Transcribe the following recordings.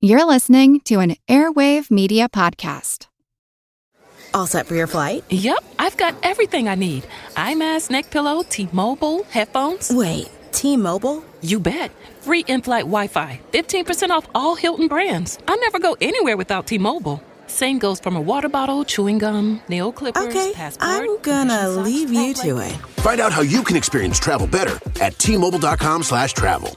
You're listening to an Airwave Media Podcast. All set for your flight? Yep, I've got everything I need. Eye mask, neck pillow, T-Mobile, headphones. Wait, T-Mobile? You bet. Free in-flight Wi-Fi. 15% off all Hilton brands. I never go anywhere without T-Mobile. Same goes from a water bottle, chewing gum, nail clippers, okay, passport. I'm gonna leave you to it. Find out how you can experience travel better at T-Mobile.com/travel.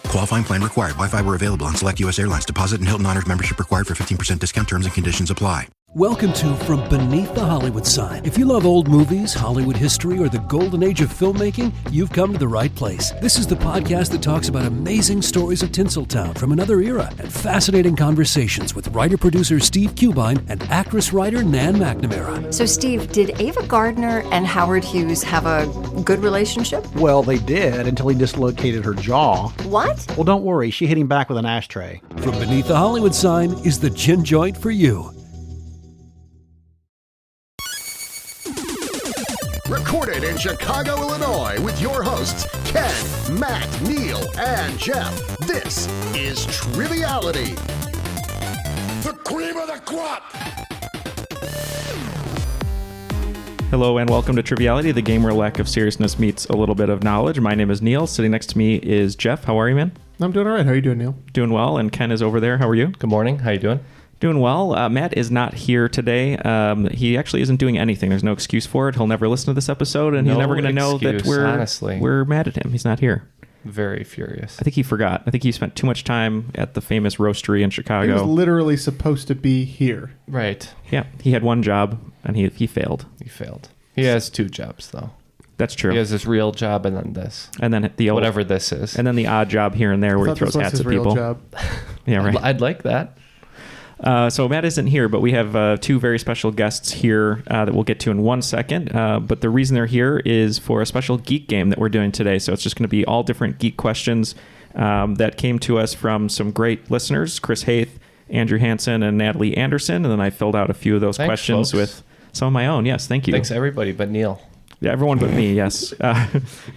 Qualifying plan required. Wi-Fi were available on select U.S. airlines. Deposit and Hilton Honors membership required for 15% discount. Terms and conditions apply. Welcome to From Beneath the Hollywood Sign. If you love old movies, Hollywood history, or the golden age of filmmaking, you've come to the right place. This is the podcast that talks about amazing stories of Tinseltown from another era and fascinating conversations with writer-producer Steve Cubine and actress-writer Nan McNamara. So, Steve, did Ava Gardner and Howard Hughes have a good relationship? Well, they did until he dislocated her jaw. What? Well, don't worry. She hit him back with an ashtray. From Beneath the Hollywood Sign is the gin joint for you. Recorded in Chicago, Illinois, with your hosts, Ken, Matt, Neal, and Jeff. This is Triviality. The cream of the crop! Hello and welcome to Triviality, the game where lack of seriousness meets a little bit of knowledge. My name is Neal. Sitting next to me is Jeff. How are you, man? I'm doing all right. How are you doing, Neal? Doing well. And Ken is over there. How are you? Good morning. How you doing? Doing well. Matt is not here today. He actually isn't doing anything. There's no excuse for it. He'll never listen to this episode, and he's never going to know that we're mad at him. He's not here. Very furious. I think he forgot. I think he spent too much time at the famous roastery in Chicago. He was literally supposed to be here. Right. Yeah. He had one job, and he failed. He failed. He has two jobs, though. That's true. He has this real job and then this. And then the whatever this is. And then the odd job here and there where he throws hats at people. Job. Yeah, right. I'd like that. So Matt isn't here, but we have two very special guests here that we'll get to in 1 second. But the reason they're here is for a special geek game that we're doing today. So it's just going to be all different geek questions that came to us from some great listeners, Chris Hayth, Andrew Hansen, and Natalie Anderson. And then I filled out a few of those questions folks. With some of my own. Yes, thank you. Thanks, everybody, but Neal. Yeah, everyone but me, yes.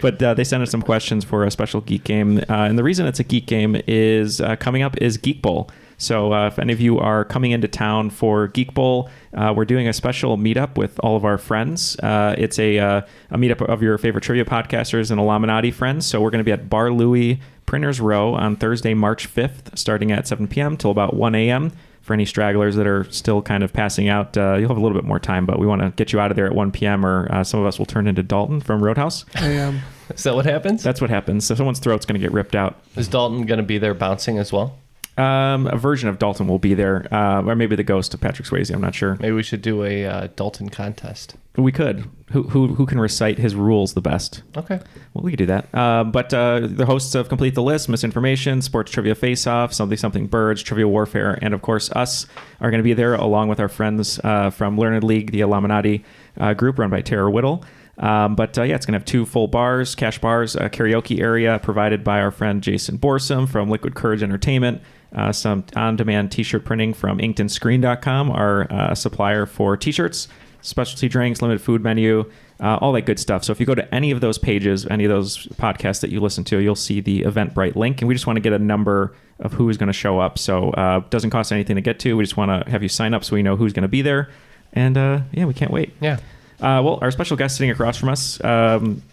But they sent us some questions for a special geek game. And the reason it's a geek game is coming up is Geek Bowl. So if any of you are coming into town for Geek Bowl, we're doing a special meetup with all of our friends. It's a meetup of your favorite trivia podcasters and Illuminati friends. So we're going to be at Bar Louie, Printers Row on Thursday, March 5th, starting at 7 p.m. till about 1 a.m. For any stragglers that are still kind of passing out, you'll have a little bit more time, but we want to get you out of there at 1 p.m. or some of us will turn into Dalton from Roadhouse. Is that what happens? That's what happens. So someone's throat's going to get ripped out. Is Dalton going to be there bouncing as well? A version of Dalton will be there, or maybe the ghost of Patrick Swayze. I'm not sure. Maybe we should do a Dalton contest. We could. Who can recite his rules the best? Okay. Well, we could do that. But the hosts of Complete the List, Misinformation, Sports Trivia Face-Off, Something Birds, Trivia Warfare, and of course us are going to be there along with our friends from Learned League, the Illuminati group run by Tara Whittle. But it's going to have two full bars, cash bars, a karaoke area provided by our friend Jason Borsum from Liquid Courage Entertainment. Some on-demand t-shirt printing from inkedandscreen.com, our supplier for t-shirts, specialty drinks, limited food menu, all that good stuff. So if you go to any of those pages, any of those podcasts that you listen to, you'll see the Eventbrite link. And we just want to get a number of who's going to show up. So it doesn't cost anything to get to. We just want to have you sign up so we know who's going to be there. And we can't wait. Yeah. Well, our special guest sitting across from us,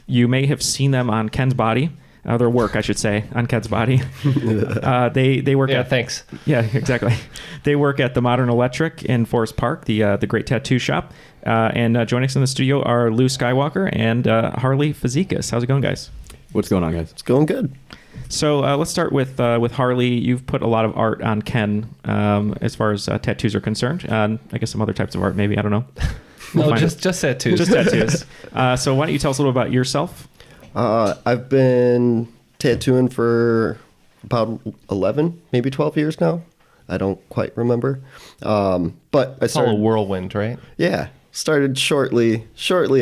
you may have seen them on Ken's Body. Their work, I should say, on Ken's Body. They work at... thanks. Yeah, exactly. They work at the Modern Electric in Forest Park, the great tattoo shop. And joining us in the studio are Lou Skywalker and Harley Fezekas. How's it going, guys? What's going on, guys? It's going good. So let's start with Harley. You've put a lot of art on Ken as far as tattoos are concerned. I guess some other types of art, maybe. I don't know. No, just tattoos. Just tattoos. So why don't you tell us a little about yourself? I've been tattooing for about 11, maybe 12 years now. I don't quite remember. But I started... All a whirlwind, right? Yeah. Started shortly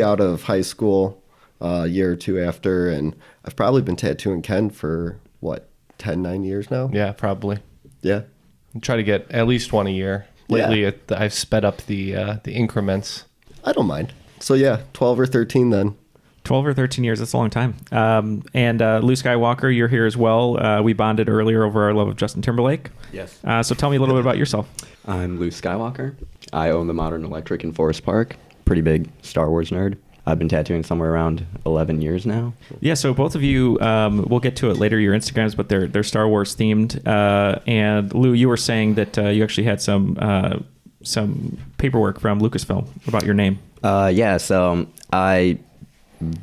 out of high school, a year or two after, and I've probably been tattooing Ken for, 9 years now? Yeah, probably. Yeah. I try to get at least one a year. Lately, I've sped up the increments. I don't mind. So, 12 or 13 then. 12 or 13 years. That's a long time. And Lou Skywalker, you're here as well. We bonded earlier over our love of Justin Timberlake. Yes. So tell me a little bit about yourself. I'm Lou Skywalker. I own the Modern Electric in Forest Park. Pretty big Star Wars nerd. I've been tattooing somewhere around 11 years now. Yeah, so both of you, we'll get to it later, your Instagrams, but they're Star Wars themed. And Lou, you were saying that you actually had some paperwork from Lucasfilm about your name. Yeah, so I've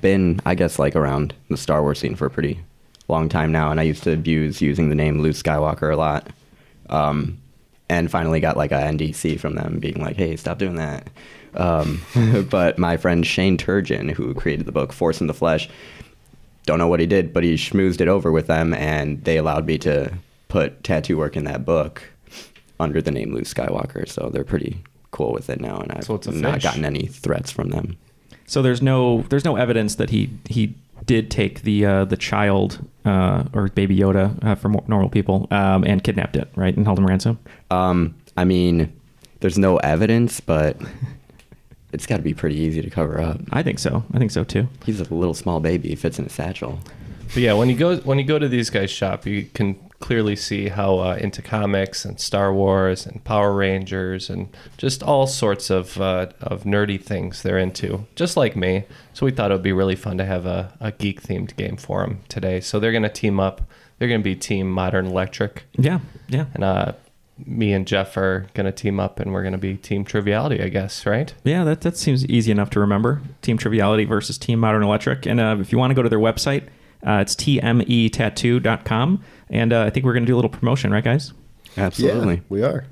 been, I guess, like around the Star Wars scene for a pretty long time now, and I used to abuse using the name Luke Skywalker a lot. And finally got like a NDC from them being like, hey, stop doing that. But my friend Shane Turgeon, who created the book Force in the Flesh, don't know what he did, but he schmoozed it over with them, and they allowed me to put tattoo work in that book under the name Luke Skywalker. So they're pretty cool with it now, and I've not gotten any threats from them. So there's no evidence that he did take the child or Baby Yoda from normal people and kidnapped it, right, and held him ransom. I mean, there's no evidence, but it's got to be pretty easy to cover up. I think so too. He's a little small baby. He fits in a satchel. But yeah, when you go to these guys' shop, you can clearly see how into comics and Star Wars and Power Rangers and just all sorts of nerdy things they're into, just like me. So we thought it would be really fun to have a geek-themed game for them today. So they're going to team up. They're going to be Team Modern Electric. Yeah. And me and Jeff are going to team up, and we're going to be Team Triviality, I guess, right? Yeah, that seems easy enough to remember. Team Triviality versus Team Modern Electric. And if you want to go to their website, it's tmetattoo.com. And I think we're going to do a little promotion, right, guys? Absolutely. Yeah, we are.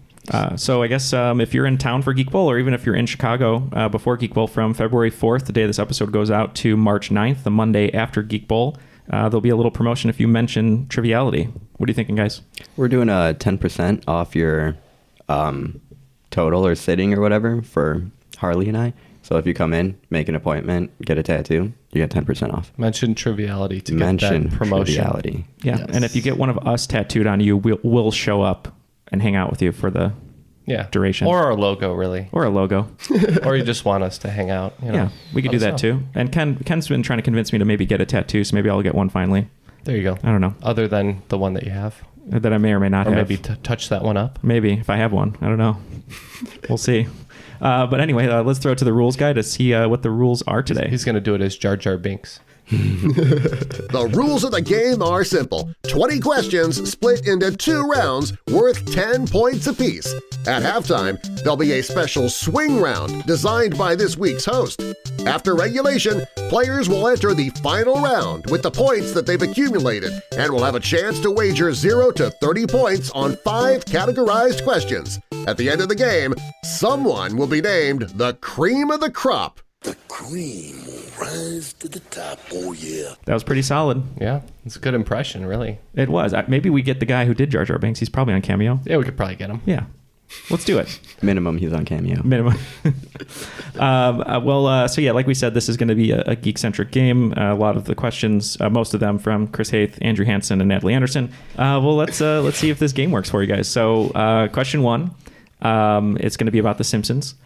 So I guess if you're in town for Geek Bowl, or even if you're in Chicago before Geek Bowl, from February 4th, the day this episode goes out, to March 9th, the Monday after Geek Bowl, there'll be a little promotion if you mention Triviality. What are you thinking, guys? We're doing a 10% off your total or sitting or whatever for Harley and I. So if you come in, make an appointment, get a tattoo, you get 10% off. Mention Triviality to get that promotion. Triviality. Yeah, yes. And if you get one of us tattooed on you, we'll show up and hang out with you for the duration. Or our logo, really. Or a logo. Or you just want us to hang out. You know, yeah, we could do that too. And Ken's been trying to convince me to maybe get a tattoo, so maybe I'll get one finally. There you go. I don't know. Other than the one that you have. That I may or may not have. Or maybe touch that one up. Maybe, if I have one. I don't know. We'll see. But anyway, let's throw it to the rules guy to see what the rules are today. He's going to do it as Jar Jar Binks. The rules of the game are simple. 20 questions split into 2 rounds worth 10 points apiece. At halftime, there'll be a special swing round designed by this week's host. After regulation, players will enter the final round with the points that they've accumulated and will have a chance to wager 0 to 30 points on 5 categorized questions. At the end of the game, someone will be named the cream of the crop. The cream will rise to the top, oh yeah. That was pretty solid. Yeah, it's a good impression, really. It was. Maybe we get the guy who did Jar Jar Binks. He's probably on Cameo. Yeah, we could probably get him. Yeah. Let's do it. Minimum, he's on Cameo. Minimum. So yeah, like we said, this is going to be a geek-centric game. A lot of the questions, most of them from Chris Hayth, Andrew Hansen, and Natalie Anderson. Let's see if this game works for you guys. So question 1, it's going to be about The Simpsons.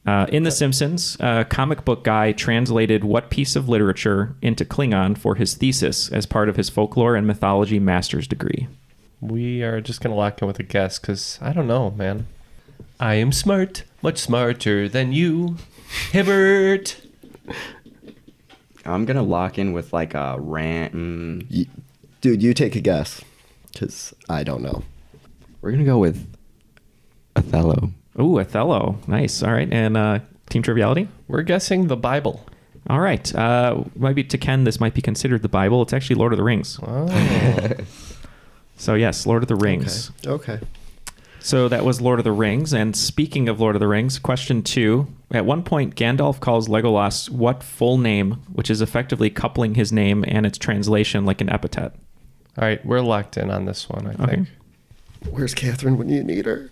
In The Simpsons, a comic book guy translated what piece of literature into Klingon for his thesis as part of his folklore and mythology master's degree? We are just going to lock in with a guess because I don't know, man. I am smart, much smarter than you, Hibbert. I'm going to lock in with like a rant. Dude, you take a guess because I don't know. We're going to go with Othello. Ooh, Othello. Nice. All right. And Team Triviality? We're guessing the Bible. All right. Maybe to Ken, this might be considered the Bible. It's actually Lord of the Rings. Oh. So yes, Lord of the Rings. Okay. So that was Lord of the Rings. And speaking of Lord of the Rings, question 2. At one point, Gandalf calls Legolas what full name, which is effectively coupling his name and its translation like an epithet? All right. We're locked in on this one, I think. Where's Catherine when you need her?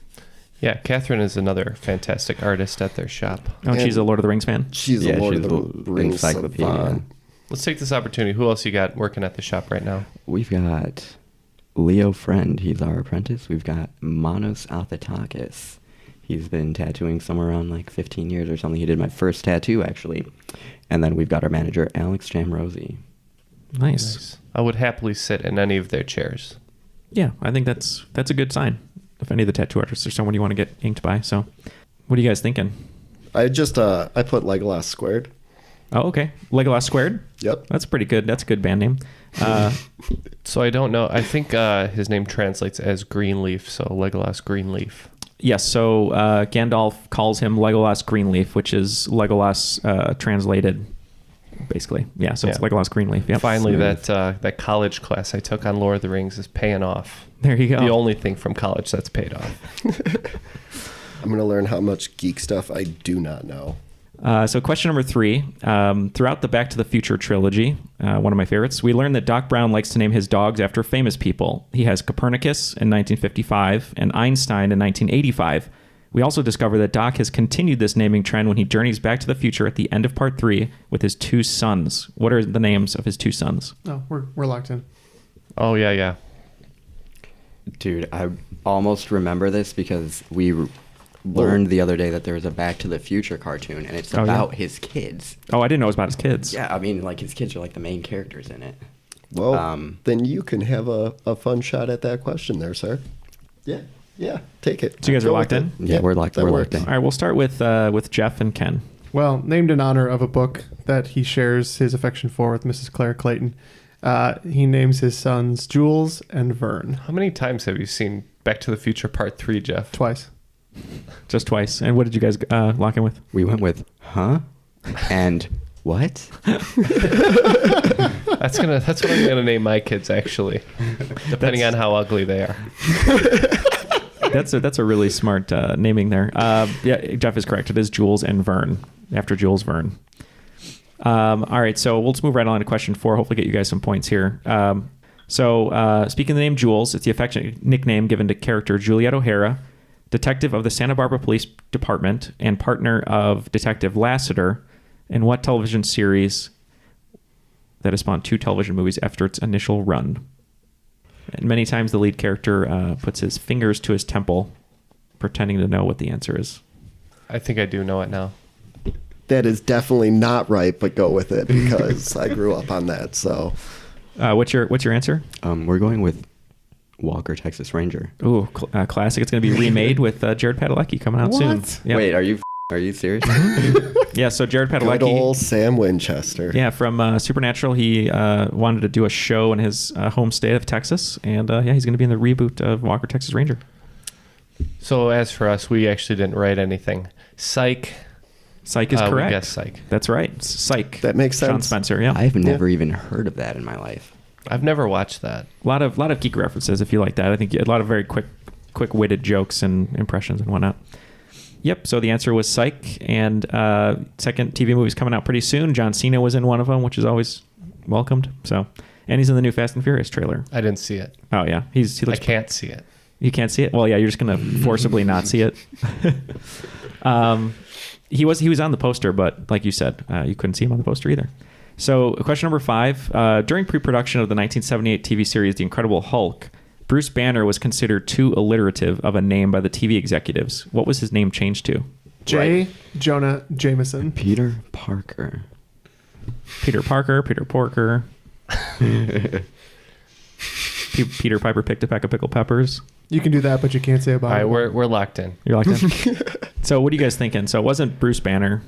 Yeah, Catherine is another fantastic artist at their shop. Oh, and she's a Lord of the Rings fan? She's a Lord of the Rings encyclopedia. Let's take this opportunity. Who else you got working at the shop right now? We've got Leo Friend. He's our apprentice. We've got Manos Althetakis. He's been tattooing somewhere around like 15 years or something. He did my first tattoo, actually. And then we've got our manager, Alex Jamrosi. Nice. I would happily sit in any of their chairs. Yeah, I think that's a good sign. If any of the tattoo artists or someone you want to get inked by. So, what are you guys thinking? I just I put Legolas squared. Oh, okay. Legolas Squared? Yep. That's pretty good. That's a good band name. So I don't know. I think his name translates as Greenleaf, so Legolas Greenleaf. Yes, so Gandalf calls him Legolas Greenleaf, which is Legolas translated, basically. Yeah, so it's Legolas Greenleaf. Yep. Finally, that college class I took on Lord of the Rings is paying off. There you go. The only thing from college that's paid off. I'm going to learn how much geek stuff I do not know. So question number 3. Throughout the Back to the Future trilogy, one of my favorites, we learn that Doc Brown likes to name his dogs after famous people. He has Copernicus in 1955 and Einstein in 1985. We also discover that Doc has continued this naming trend when he journeys back to the future at the end of part 3 with his 2 sons. What are the names of his 2 sons? Oh, we're locked in. Oh, yeah. Dude, I almost remember this because we learned the other day that there was a Back to the Future cartoon, and it's about his kids. Oh, I didn't know it was about his kids. Yeah, I mean, like, his kids are like the main characters in it. Well, then you can have a fun shot at that question there, sir. Yeah, take it. So you guys are locked in? Yeah, we're locked in. All right, we'll start with Jeff and Ken. Well, named in honor of a book that he shares his affection for with Mrs. Claire Clayton, he names his sons Jules and Vern. How many times have you seen Back to the Future Part 3, Jeff? Twice. Just twice. And what did you guys lock in with? We went with, huh? And what? That's what I'm gonna name my kids, actually, depending on how ugly they are. That's a really smart naming there. Yeah, Jeff is correct. It is Jules and Vern, after Jules Verne. All right, so we'll just move right on to question 4. Hopefully get you guys some points here. So speaking of the name Jules, it's the affectionate nickname given to character Juliet O'Hara, detective of the Santa Barbara Police Department and partner of Detective Lassiter, in what television series that has spawned 2 television movies after its initial run? And many times the lead character puts his fingers to his temple, pretending to know what the answer is. I think I do know it now. That is definitely not right, but go with it because I grew up on that. So, what's your answer? We're going with Walker, Texas Ranger. Ooh, classic. It's going to be remade with Jared Padalecki coming out soon. Yep. Wait, are you serious? Yeah, so Jared Padalecki. Good old Sam Winchester. Yeah, from Supernatural. He wanted to do a show in his home state of Texas, and he's going to be in the reboot of Walker, Texas Ranger. So as for us, we actually didn't write anything. Psych is correct. We guessed Psych. That's right. Psych. That makes sense. Sean Spencer. Yeah. I've never even heard of that in my life. I've never watched that. A lot of geek references if you like that. I think a lot of very quick-witted jokes and impressions and whatnot. Yep, so the answer was Psych, and second TV movie's coming out pretty soon. John Cena was in one of them, which is always welcomed. So, and he's in the new Fast and Furious trailer. I didn't see it. Oh yeah, he looks. I can't see it. You can't see it? Well, yeah, you're just gonna forcibly not see it. He was on the poster, but like you said, you couldn't see him on the poster either. So, question number 5: during pre-production of the 1978 TV series The Incredible Hulk, Bruce Banner was considered too alliterative of a name by the TV executives. What was his name changed to? J. Jonah Jameson. Peter Parker. Peter Parker. Peter Porker. Peter Piper picked a peck of pickled peppers. You can do that, but you can't say about it. All right, we're locked in. You're locked in? So what are you guys thinking? So it wasn't Bruce Banner.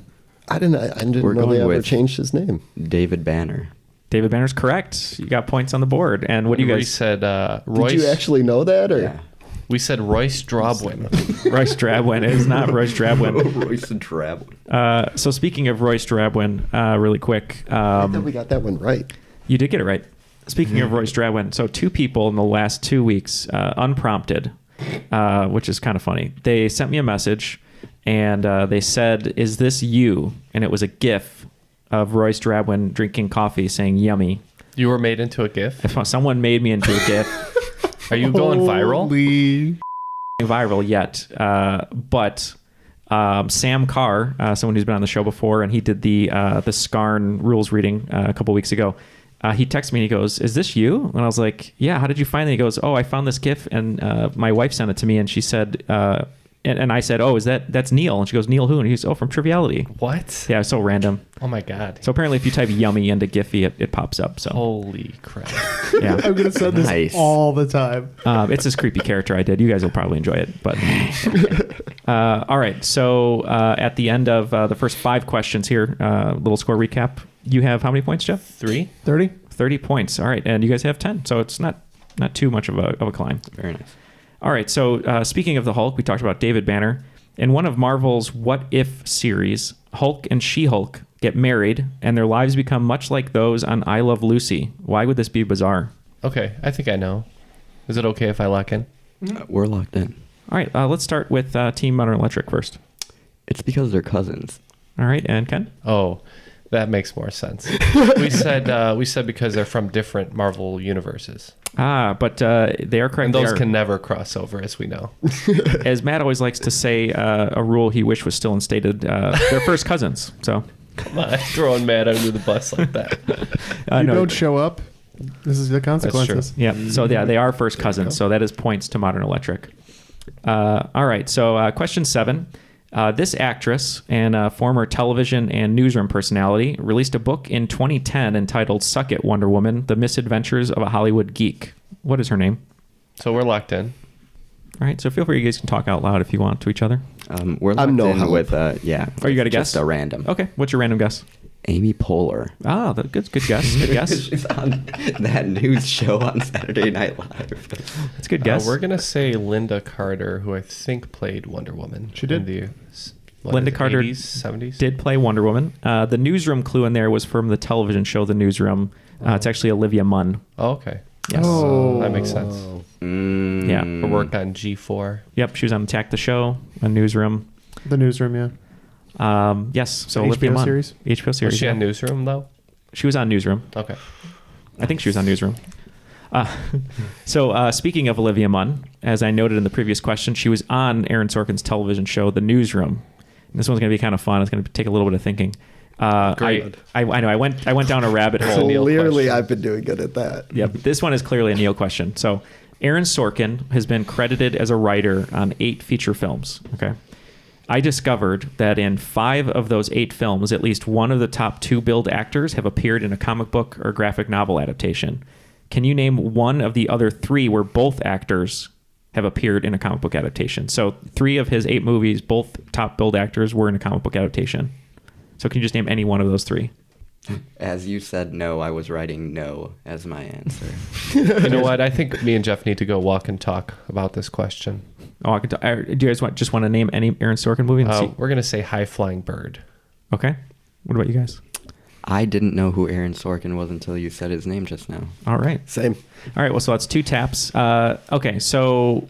I didn't know they ever changed his name. David Banner. David Banner's correct. You got points on the board. And what do you guys... We said Royce... Did you actually know that? Or? Yeah. We said Royce Drabwin. Royce Drabwin. It is not Royce Drabwin. Royce Drabwin. So speaking of Royce Drabwin, really quick... I thought we got that one right. You did get it right. Speaking of Royce Drabwin, so 2 people in the last 2 weeks, unprompted, which is kind of funny. They sent me a message, and they said, "Is this you?" And it was a GIF of Royce Drabwin drinking coffee saying "yummy." You were made into a GIF? If someone made me into a GIF. Are you going viral? Viral yet. But Sam Carr, someone who's been on the show before, and he did the Skarn rules reading a couple weeks ago. He texted me and he goes, "Is this you?" And I was like, "Yeah, how did you find it?" He goes, "Oh, I found this GIF and my wife sent it to me and she said, And I said, oh, that's Neal? And she goes, Neal who? And he goes, oh, from Triviality. What? Yeah, so random. Oh my God. So apparently if you type yummy into Giphy, it pops up. So holy crap. Yeah. I'm going to send this all the time. It's this creepy character I did. You guys will probably enjoy it. But all right. So at the end of the first 5 questions here, little score recap. You have how many points, Jeff? 3? 30 points. All right. And you guys have 10. So it's not too much of a climb. Very nice. All right, so speaking of the Hulk, we talked about David Banner. In one of Marvel's What If series, Hulk and She-Hulk get married, and their lives become much like those on I Love Lucy. Why would this be bizarre? Okay, I think I know. Is it okay if I lock in? We're locked in. All right, let's start with Team Modern Electric first. It's because they're cousins. All right, and Ken? Oh, that makes more sense. we said because they're from different Marvel universes. But they are correct. And those can never cross over, as we know. As Matt always likes to say, a rule he wished was still instated. They're first cousins. So come on, throwing Matt under the bus like that. You don't show up. This is the consequences. Yeah. So yeah, they are first cousins. So that is points to Modern Electric. All right. So question 7. This actress and former television and newsroom personality released a book in 2010 entitled Suck It, Wonder Woman, The Misadventures of a Hollywood Geek. What is her name? So we're locked in. All right, so feel free, you guys can talk out loud if you want to each other. We're locked in with, yeah. Oh, you got a guess? Just a random. Okay, what's your random guess? Amy Poehler. Ah, good guess. Good guess. She's on that news show on Saturday Night Live. That's a good guess. We're going to say Linda Carter, who I think played Wonder Woman. She did. Linda Carter 80s, 70s? did play Wonder Woman. The newsroom clue in there was from the television show The Newsroom. It's actually Olivia Munn. Oh, okay. Yes. That makes sense. Yeah. Her work on G4. Yep, she was on Attack the Show, on Newsroom. The Newsroom, yeah. Yes, so HBO Olivia Munn. series? HBO series. Was she on Newsroom, though? She was on Newsroom. Okay. I think she was on Newsroom. So speaking of Olivia Munn, as I noted in the previous question, she was on Aaron Sorkin's television show, The Newsroom. And this one's going to be kind of fun. It's going to take a little bit of thinking. Great. I know. I went down a rabbit hole. Clearly, I've been doing good at that. Yep. This one is clearly a Neal question. So Aaron Sorkin has been credited as a writer on 8 feature films. Okay. I discovered that in 5 of those 8 films, at least one of the top 2 billed actors have appeared in a comic book or graphic novel adaptation. Can you name one of the other 3 where both actors have appeared in a comic book adaptation? So 3 of his 8 movies, both top billed actors were in a comic book adaptation. So can you just name any one of those 3? As you said no, I was writing no as my answer. You know what? I think me and Jeff need to go walk and talk about this question. Oh, I can do you guys just want to name any Aaron Sorkin movie? We're going to say High Flying Bird. Okay. What about you guys? I didn't know who Aaron Sorkin was until you said his name just now. All right. Same. All right. Well, so that's 2 taps. Okay. So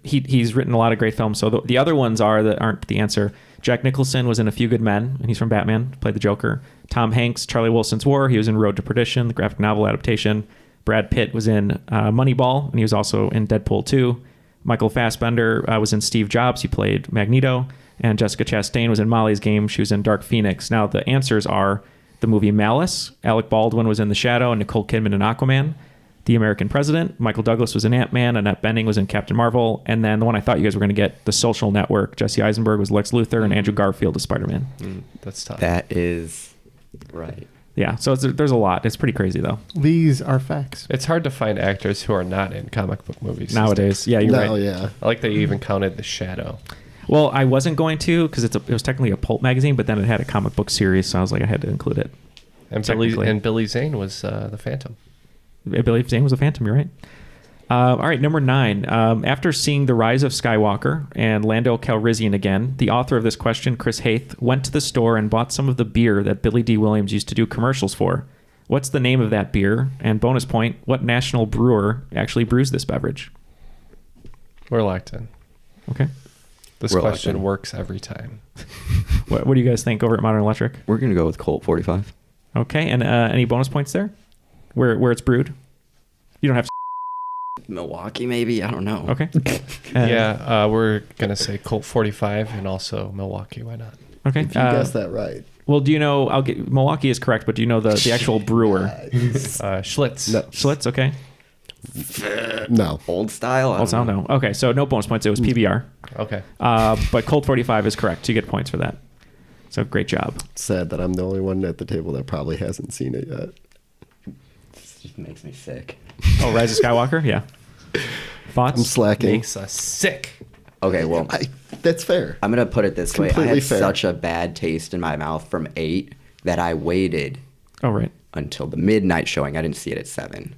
he's written a lot of great films. So the other ones aren't the answer. Jack Nicholson was in A Few Good Men, and he's from Batman, played the Joker. Tom Hanks, Charlie Wilson's War. He was in Road to Perdition, the graphic novel adaptation. Brad Pitt was in Moneyball, and he was also in Deadpool 2. Michael Fassbender was in Steve Jobs. He played Magneto. And Jessica Chastain was in Molly's Game. She was in Dark Phoenix. Now, the answers are the movie Malice. Alec Baldwin was in The Shadow, and Nicole Kidman in Aquaman. The American President. Michael Douglas was in Ant-Man. Annette Bening was in Captain Marvel. And then the one I thought you guys were going to get, The Social Network. Jesse Eisenberg was Lex Luthor, and Andrew Garfield is Spider-Man. That's tough. That is right. Yeah, so there's a lot. It's pretty crazy, though. These are facts. It's hard to find actors who are not in comic book movies nowadays. Yeah, you're right. Yeah. I like that you even counted The Shadow. Well, I wasn't going to because it was technically a pulp magazine, but then it had a comic book series, so I was like, I had to include it. And Billy Zane was the Phantom. Billy Zane was a Phantom, you're right. All right, number 9. After seeing The Rise of Skywalker and Lando Calrissian again, the author of this question, Chris Hayth, went to the store and bought some of the beer that Billy D. Williams used to do commercials for. What's the name of that beer? And bonus point, what national brewer actually brews this beverage? We're locked in. Okay. This question works every time. What do you guys think over at Modern Electric? We're going to go with Colt 45. Okay, and any bonus points there? Where it's brewed? You don't have to... Milwaukee, maybe? I don't know. Okay. We're going to say Colt 45 and also Milwaukee. Why not? Okay. If you guess that right. Well, do you know... Milwaukee is correct, but do you know the actual brewer? Schlitz. No. Schlitz, okay. No. Old style? Old style, no. Okay, so no bonus points. It was PBR. Okay. But Colt 45 is correct. You get points for that. So great job. Sad that I'm the only one at the table that probably hasn't seen it yet. This just makes me sick. Oh, Rise of Skywalker? Yeah. Thoughts? I'm slacking. Makes us sick. Okay, well, that's fair. I'm going to put it this way. I Completely had fair. such a bad taste in my mouth from 8 that I waited until the midnight showing. I didn't see it at 7.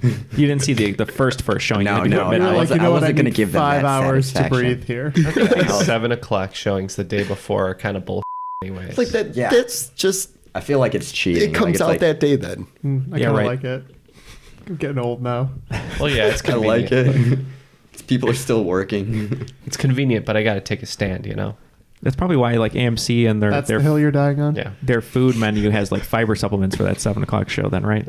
You didn't see the first showing. No, you no, midnight. I wasn't going to give them 5 that hours to satisfaction. breathe here. I think 7 o'clock showings the day before are kind of bullshit anyways. Like that. Yeah. That's just. I feel like it's cheating. It comes like it's out like, that day then. I kind of like it. I'm getting old now. Well, yeah, it's I like convenient. it. People are still working. It's convenient, but I got to take a stand, you know? That's probably why like AMC and That's the hill you're dying on? Yeah. their food menu has like fiber supplements for that 7 o'clock show then, right?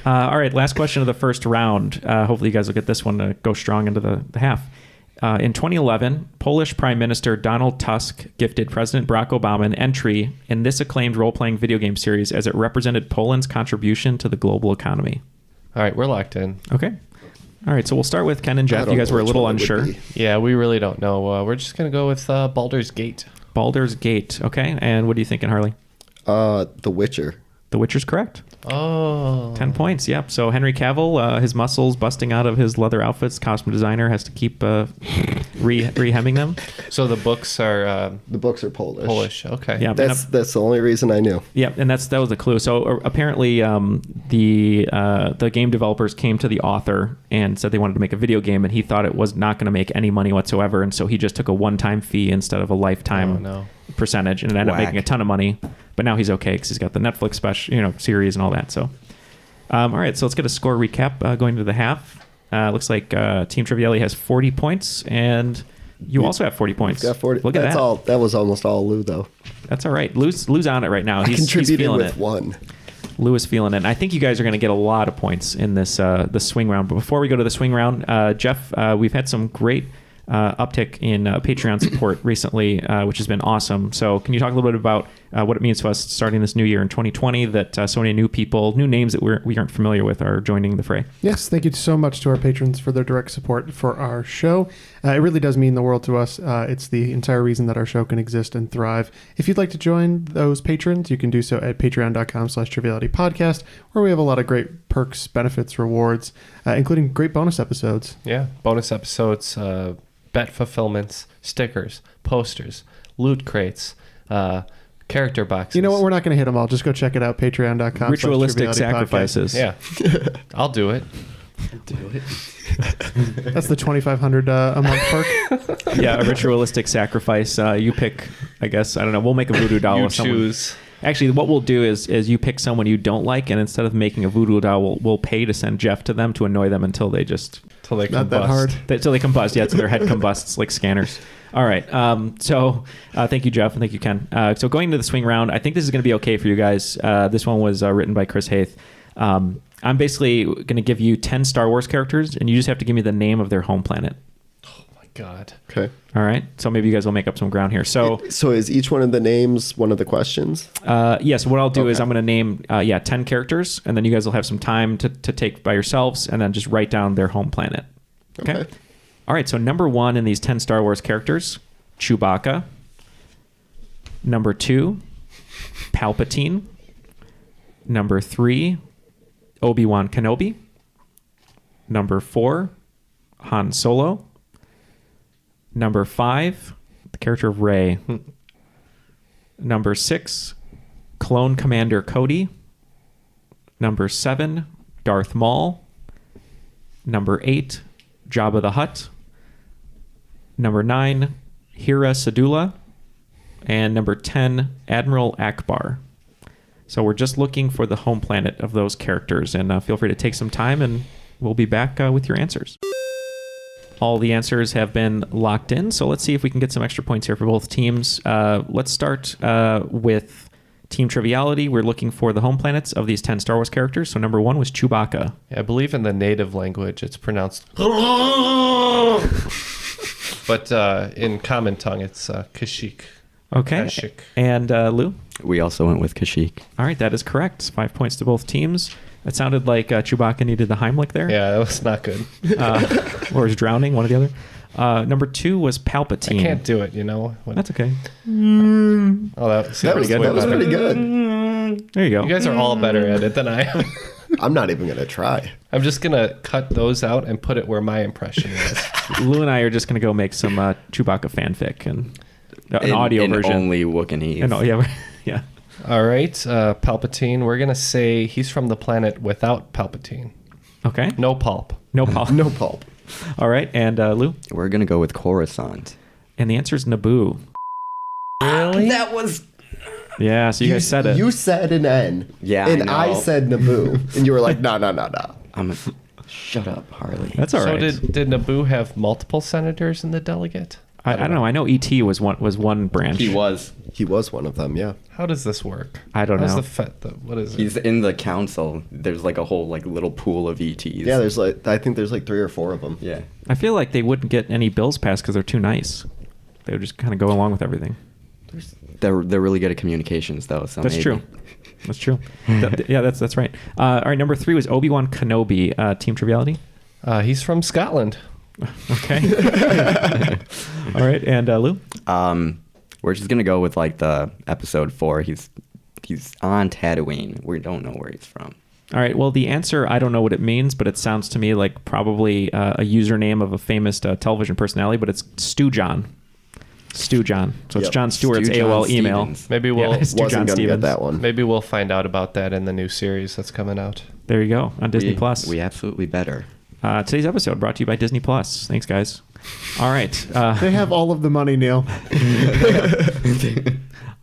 All right, last question of the first round. Hopefully you guys will get this one to go strong into the half. In 2011, Polish Prime Minister Donald Tusk gifted President Barack Obama an entry in this acclaimed role-playing video game series as it represented Poland's contribution to the global economy. All right, we're locked in. Okay. All right, so we'll start with Ken and Jeff. You guys were a little unsure. Yeah, we really don't know. We're just going to go with Baldur's Gate. Baldur's Gate. Okay, and what are you thinking, Harley? The Witcher. The Witcher's correct. Oh. 10 points, yep. So Henry Cavill, his muscles busting out of his leather outfits, costume designer has to keep re-hemming them. So the books are... the books are Polish. Polish, okay. Yeah, That's the only reason I knew. Yeah, and that was the clue. So apparently the game developers came to the author and said they wanted to make a video game, and he thought it was not going to make any money whatsoever, and so he just took a one-time fee instead of a lifetime percentage, and it ended up making a ton of money. But now he's okay because he's got the Netflix special, series and all that. So, all right. So let's get a score recap going to the half. Looks like Team Triviality has 40 points, and you also have 40 points. Got 40. Look at That's that. all. That was almost all Lou, though. That's all right. Lou's on it right now. I He's contributed feeling with it. 1. Lou is feeling it. And I think you guys are going to get a lot of points in this the swing round. But before we go to the swing round, Jeff, we've had some great uptick in Patreon support recently, which has been awesome. So can you talk a little bit about what it means to us starting this new year in 2020 that so many new people, new names that we aren't familiar with are joining the fray? Yes, thank you so much to our patrons for their direct support for our show. It really does mean the world to us. It's the entire reason that our show can exist and thrive. If you'd like to join those patrons, you can do so at patreon.com/trivialitypodcast, where we have a lot of great perks, benefits, rewards, including great bonus episodes. Yeah, bonus episodes, bet fulfillments, stickers, posters, loot crates, character boxes. You know what? We're not going to hit them all. Just go check it out. Patreon.com. Ritualistic sacrifices. Yeah, I'll do it. That's the $2,500 a month perk. Yeah, a ritualistic sacrifice. You pick, I guess, I don't know. We'll make a voodoo doll. You of someone. choose. Actually, what we'll do is you pick someone you don't like, and instead of making a voodoo doll, we'll pay to send Jeff to them to annoy them until they combust. Not that hard. Until they combust, yeah, until their head combusts like scanners. All right. So thank you, Jeff, and thank you, Ken. So going into the swing round, I think this is going to be okay for you guys. This one was written by Chris Hayth. I'm basically going to give you 10 Star Wars characters, and you just have to give me the name of their home planet. God. Okay. All right. So maybe you guys will make up some ground here. So is each one of the names one of the questions? Yes. What I'll do is I'm going to name 10 characters, and then you guys will have some time to take by yourselves, and then just write down their home planet. Okay. All right. So number 1 in these 10 Star Wars characters, Chewbacca. Number 2, Palpatine. Number 3, Obi-Wan Kenobi. Number 4, Han Solo. Number 5, the character of Rey. Number 6, Clone Commander Cody. Number 7, Darth Maul. Number 8, Jabba the Hutt. Number 9, Hera Syndulla. And number 10, Admiral Akbar. So we're just looking for the home planet of those characters. And feel free to take some time, and we'll be back with your answers. All the answers have been locked in, so let's see if we can get some extra points here for both teams. Let's start with Team Triviality. We're looking for the home planets of these 10 Star Wars characters. So number 1 was Chewbacca. Yeah, I believe in the native language it's pronounced but in common tongue it's Kashyyyk. Okay. Kashyyyk. And Lou? We also went with Kashyyyk. All right, that is correct. 5 points to both teams. It sounded like Chewbacca needed the Heimlich there. Yeah, that was not good. Or was drowning, one or the other. Number 2 was Palpatine. I can't do it, you know. That's okay. Oh, that was pretty good. That was pretty good. There you go. You guys are all better at it than I am. I'm not even going to try. I'm just going to cut those out and put it where my impression is. Lou and I are just going to go make some Chewbacca fanfic and an audio version. Only Wookieese. Yeah. All right, Palpatine. We're going to say he's from the planet without Palpatine. Okay. No pulp. No pulp. No pulp. All right, and Lou? We're going to go with Coruscant. And the answer is Naboo. Really? That was... Yeah, so you guys said it. You said an N. Yeah, and I know. I said Naboo. And you were like, no. Shut up, Harley. That's all right. So did Naboo have multiple senators in the delegate? I don't know. I know E.T. was one branch. He was one of them, yeah. How does this work? I don't know. What is it? He's in the council. There's like a whole like little pool of ETs. Yeah, I think there's like 3 or 4 of them. Yeah. I feel like they wouldn't get any bills passed because they're too nice. They would just kind of go along with everything. They're really good at communications, though. So That's maybe. true. That's true. Yeah, that's right. All right, number 3 was Obi-Wan Kenobi. Team Triviality? He's from Scotland. Okay. All right, and Lou? We're just gonna go with like the episode 4. He's on Tatooine. We don't know where he's from. All right. Well, the answer, I don't know what it means, but it sounds to me like probably a username of a famous television personality, but it's Stu John. Stu John. So it's John Stewart's AOL email. Stevens. Maybe we'll Stu John Stevens. Get that one. Maybe we'll find out about that in the new series that's coming out. There you go on Disney Plus. We absolutely better. Today's episode brought to you by Disney Plus. Thanks, guys. All right. They have all of the money, Neal.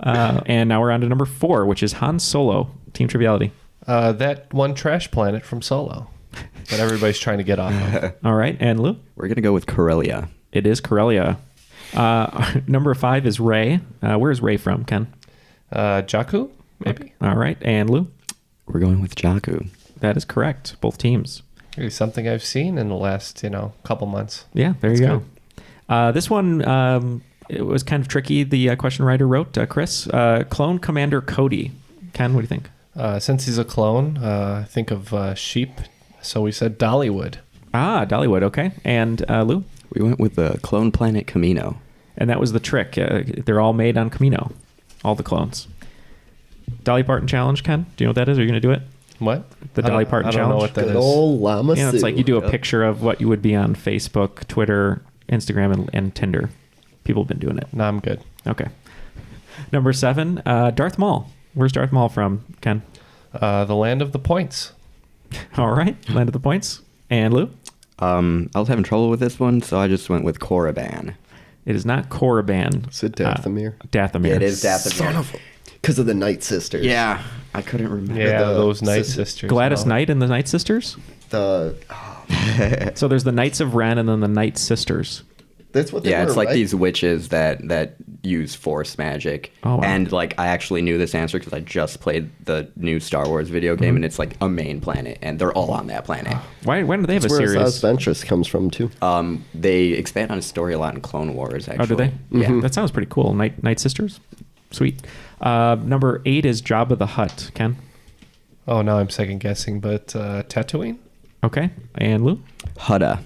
And now we're on to number 4, which is Han Solo. Team Triviality. That one trash planet from Solo that everybody's trying to get off of. All right. And Lou? We're gonna go with Corellia. It is Corellia. Number 5 is Rey. Where's Rey from, Ken? Jakku, maybe. All right. And Lou? We're going with Jakku. That is correct. Both teams. Maybe something I've seen in the last, couple months. Yeah, there you go. This one, it was kind of tricky. The question writer wrote, Chris, Clone Commander Cody. Ken, what do you think? Since he's a clone, think of sheep. So we said Dollywood. Ah, Dollywood. Okay. And Lou? We went with the clone planet Camino. And that was the trick. They're all made on Camino. All the clones. Dolly Parton Challenge, Ken? Do you know what that is? Are you going to do it? What? The Dolly Parton Challenge? I don't know what that Good is. old Llama It's Sue. like you do a picture of what you would be on Facebook, Twitter, Instagram, and Tinder. People have been doing it. No, I'm good. Okay. Number 7, Darth Maul. Where's Darth Maul from, Ken? The land of the points. All right. Land of the points. And Lou? I was having trouble with this one, so I just went with Korriban. It is not Korriban. Is it Dathomir? Dathomir. Yeah, it is Dathomir. Because of the Night Sisters. Yeah, I couldn't remember. Yeah, those Night Sisters. Gladys Knight and the Night Sisters? So there's the Knights of Ren and then the Night Sisters. That's what they were, it's like right? these witches that use force magic. Oh, wow. And like I actually knew this answer because I just played the new Star Wars video game, and it's like a main planet, and they're all on that planet. Why do they have That's a where series? Ventress comes from, too. They expand on his story a lot in Clone Wars, actually. Oh, do they? Yeah. That sounds pretty cool. Night Sisters? Sweet. Number 8 is Jabba the Hutt. Ken? Oh, now I'm second guessing, but Tatooine? Okay. And Lou? Hutta.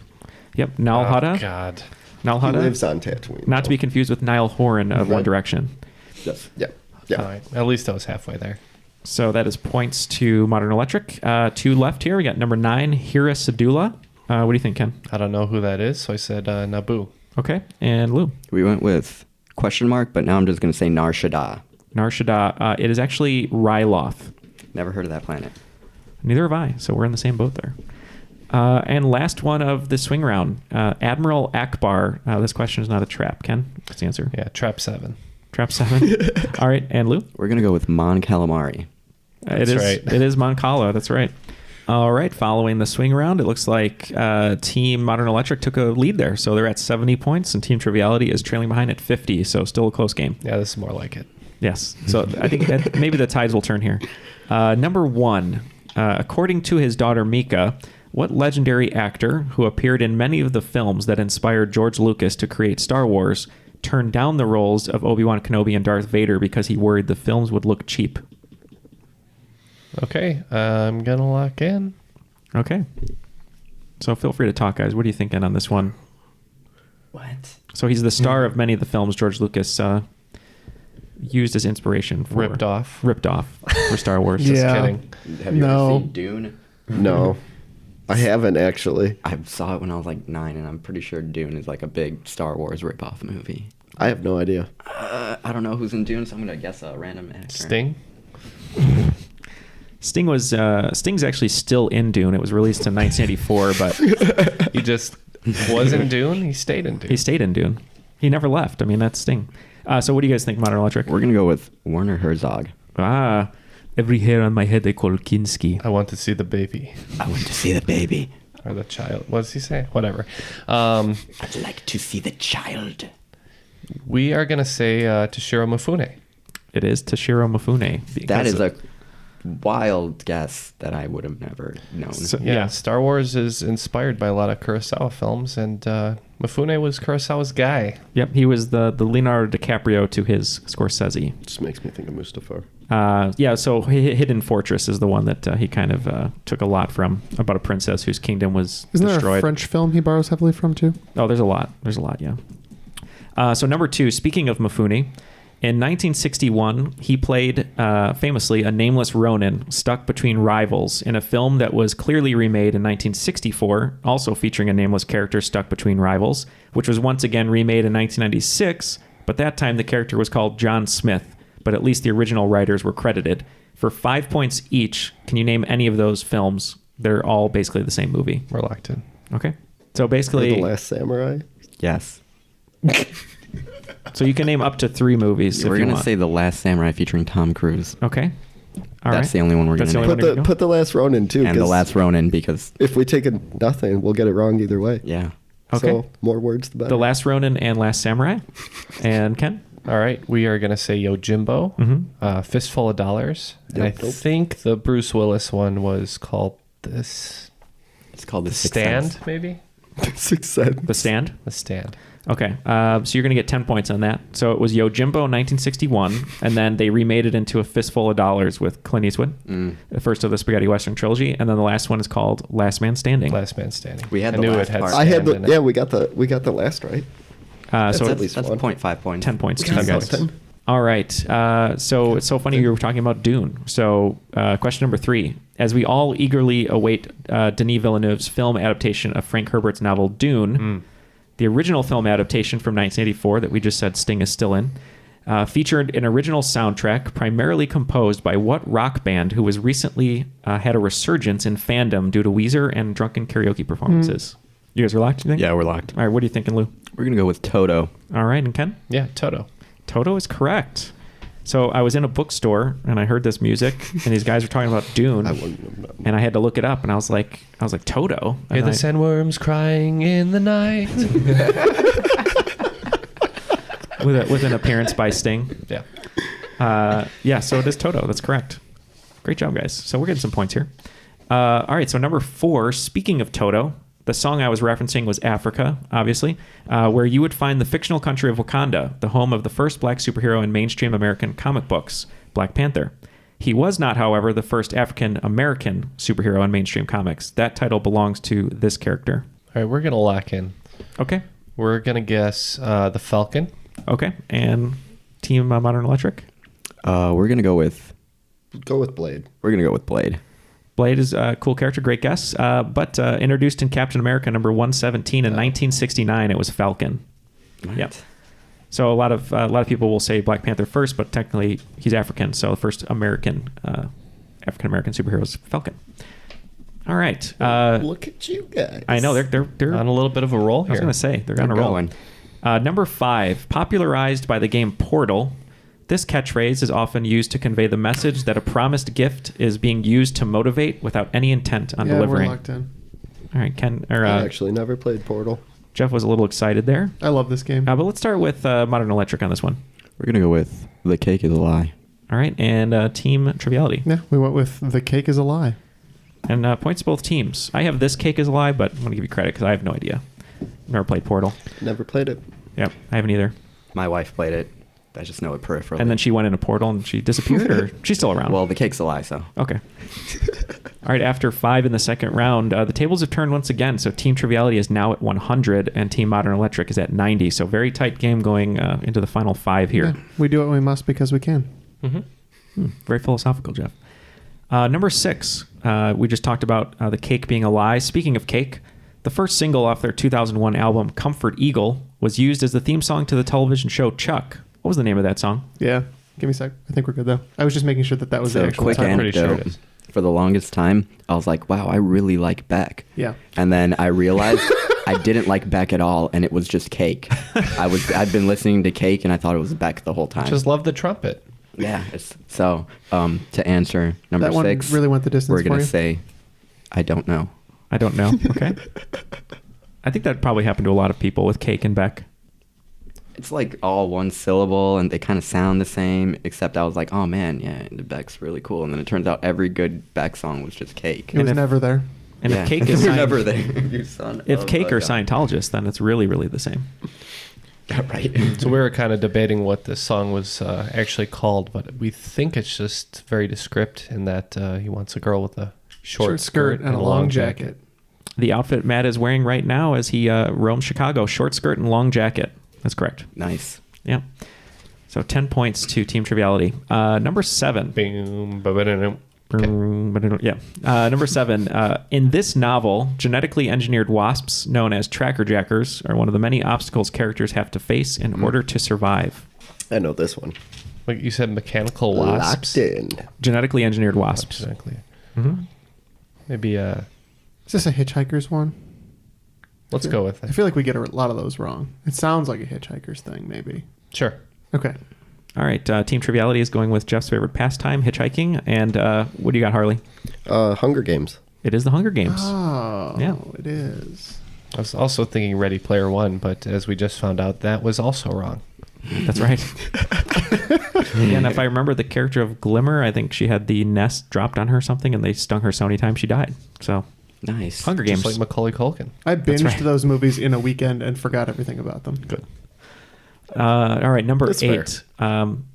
Yep. Nal Hutta. God. Nal He Hutta. lives on Tatooine. Not to be confused with Niall Horan of One Direction. Yes. Yeah. All right. At least I was halfway there. So that is points to Modern Electric. 2 left here. We got number 9, Hira Sadula. What do you think, Ken? I don't know who that is, so I said Naboo. Okay. And Lou? We went with question mark, but now I'm just going to say Nar Shaddaa. Nar Shaddaa. It is actually Ryloth. Never heard of that planet. Neither have I, so we're in the same boat there. And last one of the swing round, Admiral Akbar. This question is not a trap. Ken, what's the answer? Yeah, Trap 7. Trap 7. All right, and Lou? We're going to go with Mon Calamari. That's right. It is Mon Cala, that's right. All right, following the swing round, it looks like Team Modern Electric took a lead there. So they're at 70 points, and Team Triviality is trailing behind at 50, so still a close game. Yeah, this is more like it. Yes, so I think that maybe the tides will turn here. Number 1, according to his daughter Mika, what legendary actor who appeared in many of the films that inspired George Lucas to create Star Wars turned down the roles of Obi-Wan Kenobi and Darth Vader because he worried the films would look cheap? Okay, I'm going to lock in. Okay. So feel free to talk, guys. What are you thinking on this one? What? So he's the star of many of the films George Lucas used as inspiration for... Ripped off for Star Wars. Just kidding. Have you ever seen Dune? No. I haven't, actually. I saw it when I was like 9, and I'm pretty sure Dune is like a big Star Wars ripoff movie. I have no idea. I don't know who's in Dune, so I'm going to guess a random actor. Sting? Sting's actually still in Dune. It was released in 1984, but... He just was in Dune? He stayed in Dune. He stayed in Dune. He never left. I mean, that's Sting. So what do you guys think, Modern Electric? We're going to go with Werner Herzog. Every hair on my head they call Kinski. I want to see the baby. I want to see the baby. Or the child. What does he say? Whatever. I'd like to see the child. We are going to say Toshiro Mifune. It is Toshiro Mifune. That is a wild guess that I would have never known. So, yeah, Star Wars is inspired by a lot of Kurosawa films, and Mifune was Kurosawa's guy. Yep, he was the Leonardo DiCaprio to his Scorsese. Just makes me think of Mustafar. So Hidden Fortress is the one that he kind of took a lot from, about a princess whose kingdom was Isn't destroyed. there a French film he borrows heavily from, too? Oh, there's a lot, yeah. So number 2, speaking of Mifune, in 1961, he played, famously, a nameless Ronin stuck between rivals in a film that was clearly remade in 1964, also featuring a nameless character stuck between rivals, which was once again remade in 1996, but that time the character was called John Smith, but at least the original writers were credited. For 5 points each, can you name any of those films? They're all basically the same movie. We're locked in. Okay. So basically... The Last Samurai? Yes. So you can name up to 3 movies. We're going to say The Last Samurai featuring Tom Cruise. Okay. All That's right. the only one we're going to name. Put The Last Ronin, too. And The Last Ronin, because... If we take nothing, we'll get it wrong either way. Yeah. Okay. So, more words, the better. The Last Ronin and Last Samurai. And Ken? All right, we are going to say Yojimbo, Fistful of Dollars. And I think the Bruce Willis one was called this... It's called The Sixth Stand, Sense. maybe? Sixth Sense. The Stand? The Stand. Okay, so you're going to get 10 points on that. So it was Yojimbo 1961, and then they remade it into A Fistful of Dollars with Clint Eastwood, the first of the Spaghetti Western trilogy, and then the last one is called Last Man Standing. Last Man Standing. We had I the knew last it had part. I had Stand in it. yeah, we got the last right. So at least that's 0.5 points. 10 points to you 10 guys. points. All right. So it's so funny you were talking about Dune. So question number 3. As we all eagerly await Denis Villeneuve's film adaptation of Frank Herbert's novel Dune, the original film adaptation from 1984 that we just said Sting is still in, featured an original soundtrack primarily composed by what rock band who was recently had a resurgence in fandom due to Weezer and drunken karaoke performances? You guys are locked, you think? Yeah, we're locked. All right, what are you thinking, Lou? We're going to go with Toto. All right, and Ken? Yeah, Toto. Toto is correct. So I was in a bookstore and I heard this music and these guys were talking about Dune, and I had to look it up, and I was like Toto. Hear the sandworms crying in the night. with an appearance by Sting. Yeah. So it is Toto. That's correct. Great job, guys. So we're getting some points here. All right. So number 4. Speaking of Toto, the song I was referencing was Africa, obviously, where you would find the fictional country of Wakanda, the home of the first black superhero in mainstream American comic books, Black Panther. He was not, however, the first African-American superhero in mainstream comics. That title belongs to this character. All right, we're going to lock in. Okay. We're going to guess the Falcon. Okay. And Team Modern Electric? We're going to go with... Go with Blade. We're going to go with Blade. Blade is a cool character, great guess. But introduced in Captain America number 117 in 1969, it was Falcon. Right. Yep. So a lot of people will say Black Panther first, but technically he's African. So the first African American superhero is Falcon. All right. Look at you guys. I know they're on a little bit of a roll here. I was going to say they're on a roll. Number 5, popularized by the game Portal. This catchphrase is often used to convey the message that a promised gift is being used to motivate without any intent on delivering. We're locked in. All right, Ken. I actually never played Portal. Jeff was a little excited there. I love this game. But let's start with Modern Electric on this one. We're going to go with The Cake is a Lie. All right, and Team Triviality. Yeah, we went with The Cake is a Lie. And points to both teams. I have This Cake is a Lie, but I'm going to give you credit because I have no idea. Never played Portal. Never played it. Yep, I haven't either. My wife played it. I just know it peripherally. And then she went in a portal and she disappeared, or she's still around? Well, the cake's a lie, so. Okay. All right, after 5 in the second round, the tables have turned once again. So Team Triviality is now at 100 and Team Modern Electric is at 90. So very tight game going into the final 5 here. Yeah, we do what we must because we can. Very philosophical, Jeff. Number 6, we just talked about the cake being a lie. Speaking of cake, the first single off their 2001 album, Comfort Eagle, was used as the theme song to the television show Chuck. What was the name of that song? Yeah, give me a sec. I think we're good, though. I was just making sure that was so the actual quick time. anecdote. Pretty sure it is. For the longest time, I was like, wow, I really like Beck. Yeah. And then I realized I didn't like Beck at all, and it was just Cake. I'd been listening to Cake, and I thought it was Beck the whole time. Just love the trumpet. Yeah. So to answer number That one 6, really went the distance we're going for to you? say, I don't know. I don't know. Okay. I think that probably happened to a lot of people with Cake and Beck. It's like all one syllable, and they kind of sound the same, except I was like, oh man, yeah, the Beck's really cool. And then it turns out every good Beck song was just Cake. It was never there. And Yeah. if Cake is never there, you son if of Cake a are gun. Scientologists, then it's really, really the same. Right. So we were kind of debating what this song was actually called, but we think it's just very descriptive in that he wants a girl with a short skirt and a long jacket. The outfit Matt is wearing right now as he roams Chicago, short skirt and long jacket. That's correct. Nice. Yeah. So 10 points to Team Triviality. Number 7. Boom, ba-ba-da-dum. Yeah. Number 7. In this novel, genetically engineered wasps, known as tracker jackers, are one of the many obstacles characters have to face in order to survive. I know this one. Like you said, mechanical wasps. Locked in. Genetically engineered wasps. Genetically. Mm-hmm. Maybe Is this a Hitchhiker's one? let's go with I it. feel like we get a lot of those wrong. It sounds like a Hitchhiker's thing, maybe. Sure. Okay. All right. Team Triviality is going with Jeff's favorite pastime, hitchhiking. And what do you got, Harley? Hunger Games. It is the Hunger Games. Oh, Yeah. it is. I was also thinking Ready Player One, but as we just found out, that was also wrong. That's right. And if I remember the character of Glimmer, I think she had the nest dropped on her or something, and they stung her so many times she died. So Nice. Hunger Games. Just like Macaulay Culkin. I binged right. those movies in a weekend and forgot everything about them. Good. All right, number That's 8.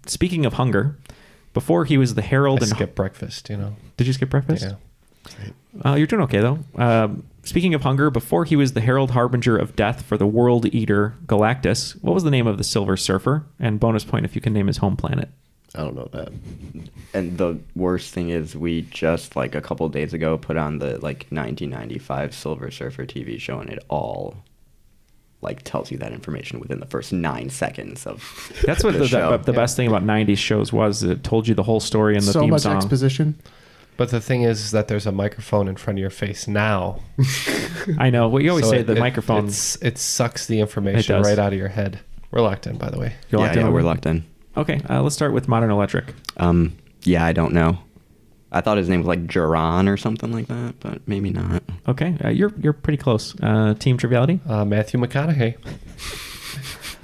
Speaking of hunger, before he was the herald I and skipped breakfast, you know. Did you skip breakfast? Yeah. You're doing okay though. Speaking of hunger, before he was the herald harbinger of death for the world eater Galactus, what was the name of the Silver Surfer? And bonus point if you can name his home planet. I don't know that. And the worst thing is we just, like, a couple days ago put on the, 1995 Silver Surfer TV show, and it all, tells you that information within the first 9 seconds of That's what the show. best thing about 90s shows was. It told you the whole story and the So theme much song. exposition. But the thing is that there's a microphone in front of your face now. I know. Well, you always So say the microphone. It sucks the information does. right out of your head. We're locked in, by the way. You're locked in? we're locked in. Okay, let's start with Modern Electric. Yeah, I don't know. I thought his name was like Duran or something like that, but maybe not. Okay, you're pretty close. Team Triviality? Matthew McConaughey.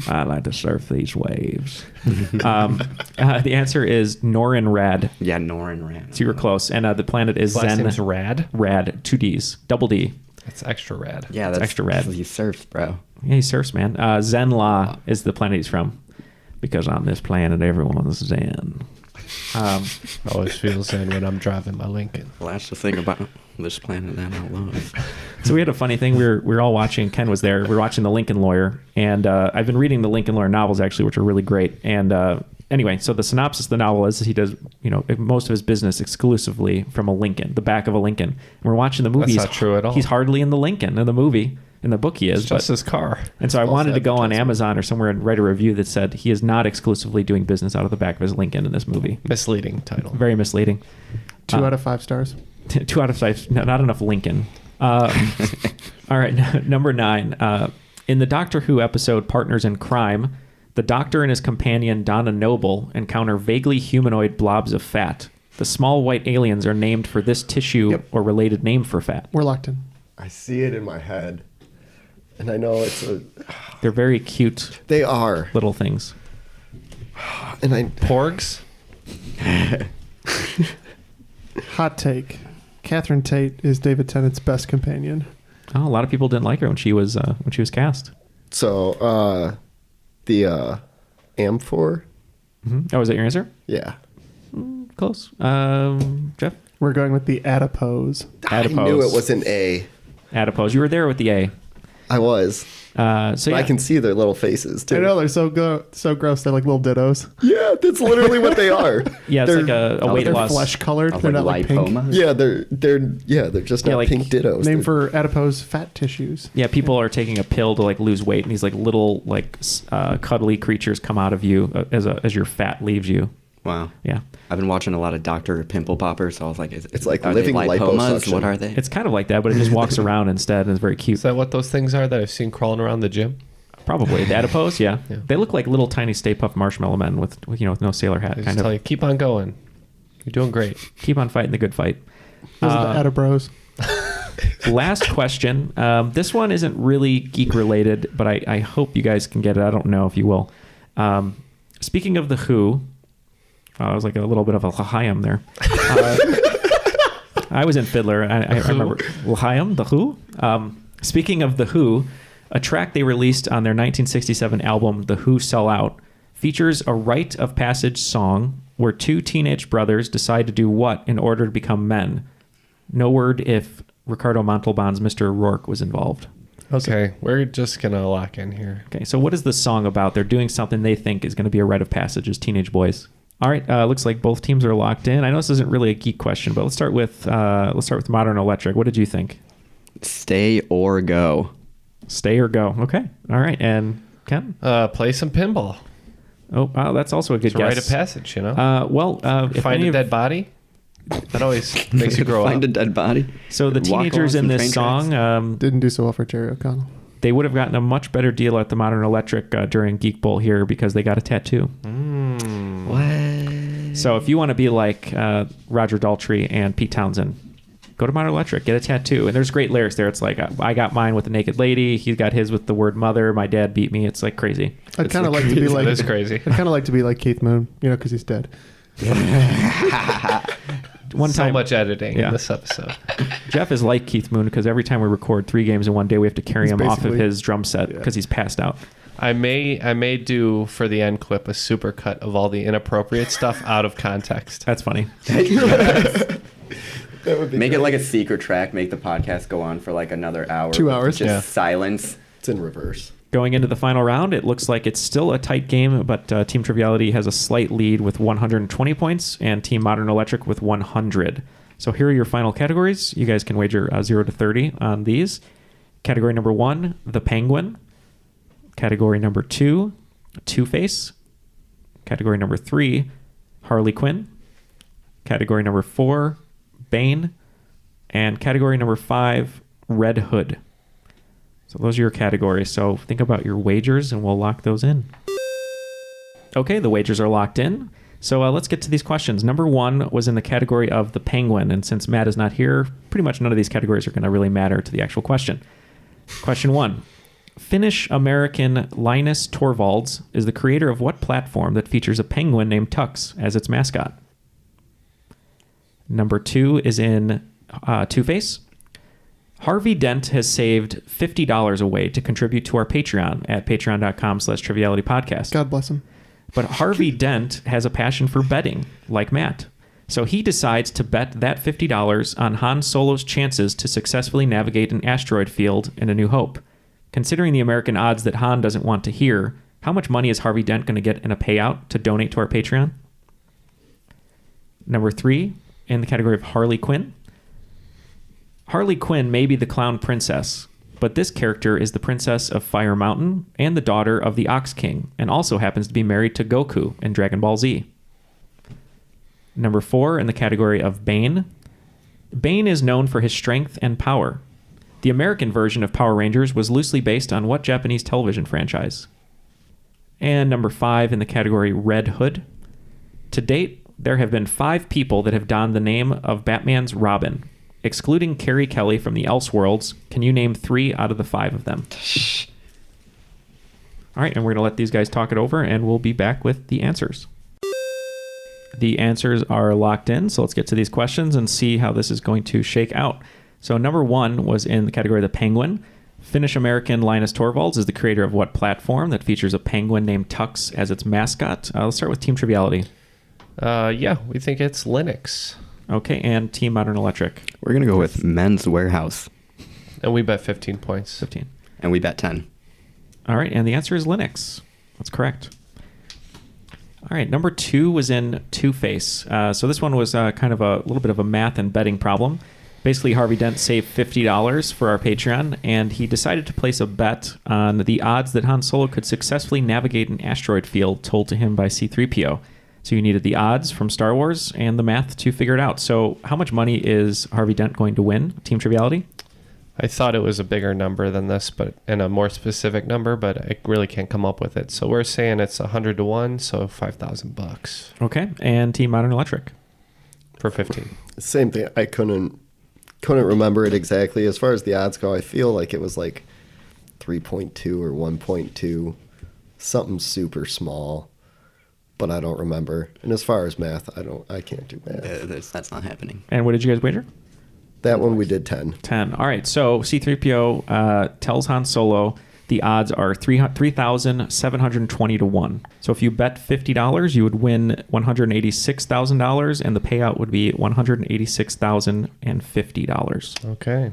I like to surf these waves. The answer is Norin Rad. Yeah, Norin Rad. So you were close. And the planet is His last Zen. name's Rad? Rad, 2 Ds, double D. That's extra rad. Yeah, That's extra rad. He surfs, bro. Yeah, he surfs, man. Zenla is the planet he's from. Because on this planet, everyone's Zen. Always feels zen when I'm driving my Lincoln. Well, that's the thing about this planet that I love. So we had a funny thing. We were all watching. Ken was there. We were watching The Lincoln Lawyer, and I've been reading the Lincoln Lawyer novels actually, which are really great. And anyway, so the synopsis of the novel is he does most of his business exclusively from a Lincoln, the back of a Lincoln. And we're watching the movie. That's not true at all. He's hardly in the Lincoln in the movie. In the book, he is. It's just his car. And so I wanted to go on Amazon or somewhere and write a review that said he is not exclusively doing business out of the back of his Lincoln in this movie. Misleading title. Very misleading. 2 out of 5 stars. 2 out of 5. Not enough Lincoln. All right, number 9. In the Doctor Who episode Partners in Crime, the Doctor and his companion Donna Noble encounter vaguely humanoid blobs of fat. The small white aliens are named for this tissue or related name for fat. We're locked in. I see it in my head. And I know it's a... They're very cute. They are. Little things. And Porgs? Hot take. Catherine Tate is David Tennant's best companion. Oh, a lot of people didn't like her when she was cast. So, the Amphor Mm-hmm. Oh, is that your answer? Yeah. Close. Jeff? We're going with the adipose. Adipose. I knew it was an A. Adipose. You were there with the A. I was. So yeah. I can see their little faces too. I know, they're so gross. They're like little dittos. Yeah, that's literally what they are. Yeah, it's like a weight they're loss. flesh colored. They're not like pink. Yeah, they're just not like, pink dittos. Named for adipose fat tissues. Yeah, people are taking a pill to like lose weight, and these like little like cuddly creatures come out of you as your fat leaves you. Wow. Yeah. I've been watching a lot of Dr. Pimple Popper, so I was like, it's like are living they lipomas? liposuction. What are they? It's kind of like that, but it just walks around instead, and it's very cute. Is that what those things are that I've seen crawling around the gym? Probably. The adipose, yeah. They look like little tiny Stay Puft Marshmallow Men with no sailor hat. I just tell you, keep on going. You're doing great. Keep on fighting the good fight. Those are the adibros. Last question. This one isn't really geek related, but I hope you guys can get it. I don't know if you will. Speaking of The Who, I was like a little bit of a L'chaim there. I was in Fiddler. I remember L'chaim, The Who. Speaking of The Who, a track they released on their 1967 album, The Who Sell Out, features a rite of passage song where two teenage brothers decide to do what in order to become men. No word if Ricardo Montalban's Mr. Rourke was involved. Okay, we're just going to lock in here. Okay, so what is the song about? They're doing something they think is going to be a rite of passage as teenage boys. All right, looks like both teams are locked in. I know this isn't really a geek question, but let's start with Modern Electric. What did you think? Stay or go. Stay or go. Okay. All right. And Ken? Play some pinball. Oh, wow, that's also a good It's a guess. rite of passage, you know? If find a dead body. That always makes you grow Find up. a dead body. So the teenagers in this song didn't do so well for Jerry O'Connell. They would have gotten a much better deal at the Modern Electric during Geek Bowl here because they got a tattoo. What? So if you want to be like Roger Daltrey and Pete Townsend, go to Modern Electric, get a tattoo. And there's great lyrics there. It's like, I got mine with a naked lady. He got his with the word mother. My dad beat me. It's like crazy. I'd kind of like to be like... That's crazy. I'd kind of like to be like Keith Moon, because he's dead. So much editing in this episode. Jeff is like Keith Moon because every time we record 3 games in one day, we have to carry him off of his drum set because he's passed out. I may do for the end clip a super cut of all the inappropriate stuff out of context. That's funny. That would be Make great. it like a secret track. Make the podcast go on for like another hour. 2 with hours. Just silence. It's in reverse. Going into the final round, it looks like it's still a tight game, but Team Triviality has a slight lead with 120 points and Team Modern Electric with 100. So here are your final categories. You guys can wager 0 to 30 on these. Category number 1, The Penguin. Category number 2, Two-Face. Category number 3, Harley Quinn. Category number 4, Bane. And category number 5, Red Hood. So those are your categories. So think about your wagers and we'll lock those in. Okay, the wagers are locked in. So let's get to these questions. Number 1 was in the category of The Penguin. And since Matt is not here, pretty much none of these categories are going to really matter to the actual question. Question 1. Finnish-American Linus Torvalds is the creator of what platform that features a penguin named Tux as its mascot? Number 2 is in Two-Face. Harvey Dent has saved $50 away to contribute to our Patreon at patreon.com/trivialitypodcast. God bless him. But Harvey Dent has a passion for betting, like Matt. So he decides to bet that $50 on Han Solo's chances to successfully navigate an asteroid field in A New Hope. Considering the American odds that Han doesn't want to hear, how much money is Harvey Dent going to get in a payout to donate to our Patreon? Number 3, in the category of Harley Quinn. Harley Quinn may be the clown princess, but this character is the princess of Fire Mountain and the daughter of the Ox King, and also happens to be married to Goku in Dragon Ball Z. Number 4, in the category of Bane. Bane is known for his strength and power. The American version of Power Rangers was loosely based on what Japanese television franchise? And number 5, in the category Red Hood. To date, there have been 5 people that have donned the name of Batman's Robin. Excluding Carrie Kelly from the Elseworlds, can you name 3 out of the 5 of them? All right, and we're going to let these guys talk it over, and we'll be back with the answers. The answers are locked in, so let's get to these questions and see how this is going to shake out. So number 1 was in the category of The Penguin. Finnish-American Linus Torvalds is the creator of what platform that features a penguin named Tux as its mascot? Let's start with Team Triviality. Yeah, we think it's Linux. Okay, and Team Modern Electric. We're going to go with Men's Warehouse. And we bet 15 points. 15. And we bet 10. All right, and the answer is Linux. That's correct. All right, number 2 was in Two-Face. So this one was kind of a little bit of a math and betting problem. Basically, Harvey Dent saved $50 for our Patreon, and he decided to place a bet on the odds that Han Solo could successfully navigate an asteroid field told to him by C-3PO. So you needed the odds from Star Wars and the math to figure it out. So how much money is Harvey Dent going to win, Team Triviality? I thought it was a bigger number than this, and a more specific number, but I really can't come up with it. So we're saying it's 100 to 1, so $5,000. Okay, and Team Modern Electric? For 15. Same thing. I couldn't remember it exactly. As far as the odds go, I feel like it was like 3.2 or 1.2, something super small, but I don't remember. And as far as math, I can't do math. That's not happening. And what did you guys wager? That one we did 10. 10. All right. So C-3PO tells Han Solo the odds are 3,720 to 1. So if you bet $50, you would win $186,000, and the payout would be $186,050. Okay.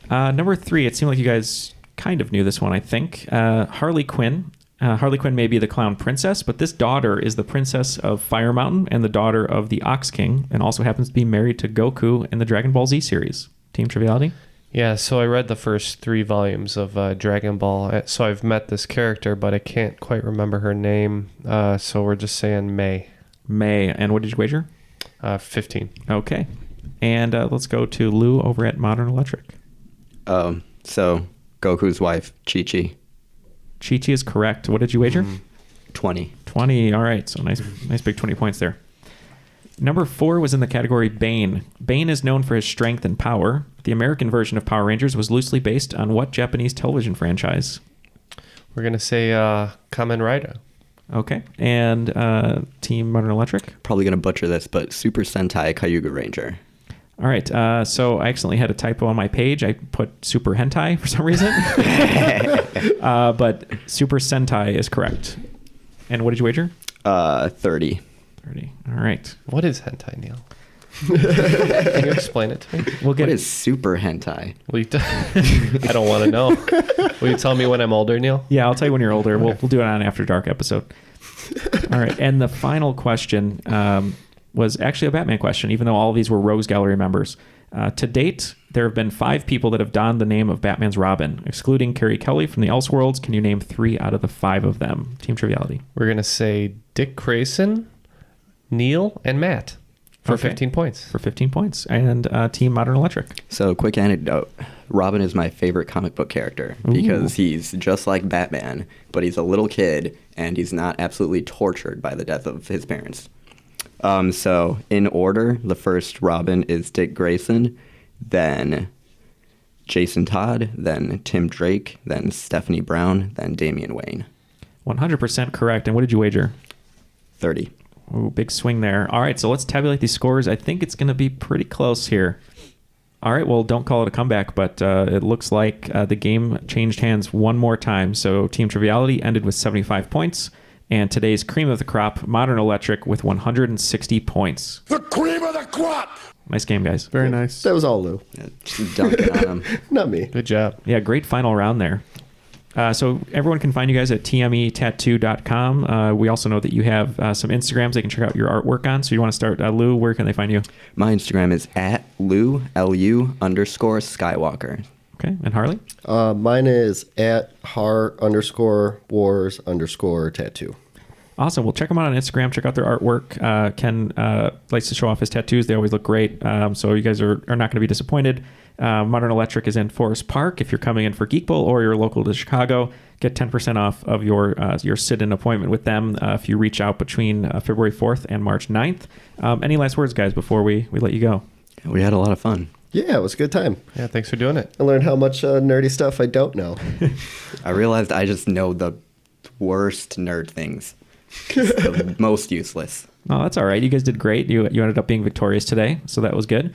Number 3, it seemed like you guys kind of knew this one, I think. Harley Quinn. Harley Quinn may be the clown princess, but this daughter is the princess of Fire Mountain and the daughter of the Ox King, and also happens to be married to Goku in the Dragon Ball Z series. Team Triviality? Yeah, so I read the first 3 volumes of Dragon Ball. So I've met this character, but I can't quite remember her name. So we're just saying May. May. And what did you wager? 15. Okay. And let's go to Lou over at Modern Electric. So Goku's wife, Chi-Chi. Chi-Chi is correct. What did you wager? 20. 20. All right. So nice big 20 points there. Number 4 was in the category Bane. Bane is known for his strength and power. The American version of Power Rangers was loosely based on what Japanese television franchise? We're going to say Kamen Rider. Okay. And Team Modern Electric? Probably going to butcher this, but Super Sentai Kyuga Ranger. All right. So I accidentally had a typo on my page. I put Super Hentai for some reason. But Super Sentai is correct. And what did you wager? 30. 30. All right. What is hentai, Neal? Can you explain it to me? What is super hentai? I don't want to know. Will you tell me when I'm older, Neal? Yeah, I'll tell you when you're older. We'll do it on an After Dark episode. All right. And the final question was actually a Batman question, even though all of these were Rose Gallery members. To date, there have been 5 people that have donned the name of Batman's Robin. Excluding Carrie Kelly from the Elseworlds, can you name 3 out of the 5 of them? Team Triviality. We're going to say Dick Grayson, Neal, and Matt for 15 points. For 15 points. And Team Modern Electric. So, quick anecdote. Robin is my favorite comic book character because he's just like Batman, but he's a little kid, and he's not absolutely tortured by the death of his parents. So, in order, the first Robin is Dick Grayson, then Jason Todd, then Tim Drake, then Stephanie Brown, then Damian Wayne. 100% correct. And what did you wager? 30. Ooh, big swing there. All right, so let's tabulate these scores. I think it's going to be pretty close here. All right, well, don't call it a comeback, but it looks like the game changed hands one more time. So Team Triviality ended with 75 points, and today's cream of the crop, Modern Electric, with 160 points. The cream of the crop! Nice game, guys. Very nice. That was all Lou. Just dunking on him. Not me. Good job. Yeah, great final round there. So everyone can find you guys at tmetattoo.com. We also know that you have some Instagrams they can check out your artwork on. So you want to start, Lou, where can they find you? My Instagram is at Lou_Skywalker. Okay, and Harley? Mine is at har_wars_tattoo. Awesome. Well, check them out on Instagram. Check out their artwork. Ken likes to show off his tattoos. They always look great. So you guys are not going to be disappointed. Modern Electric is in Forest Park. If you're coming in for Geek Bowl or you're local to Chicago, get 10% off of your sit-in appointment with them if you reach out between February 4th and March 9th. Any last words, guys, before we let you go? We had a lot of fun. Yeah, it was a good time. Yeah, thanks for doing it. I learned how much nerdy stuff I don't know. I realized I just know the worst nerd things. The most useless. Oh, that's all right. You guys did great. You ended up being victorious today, so that was good.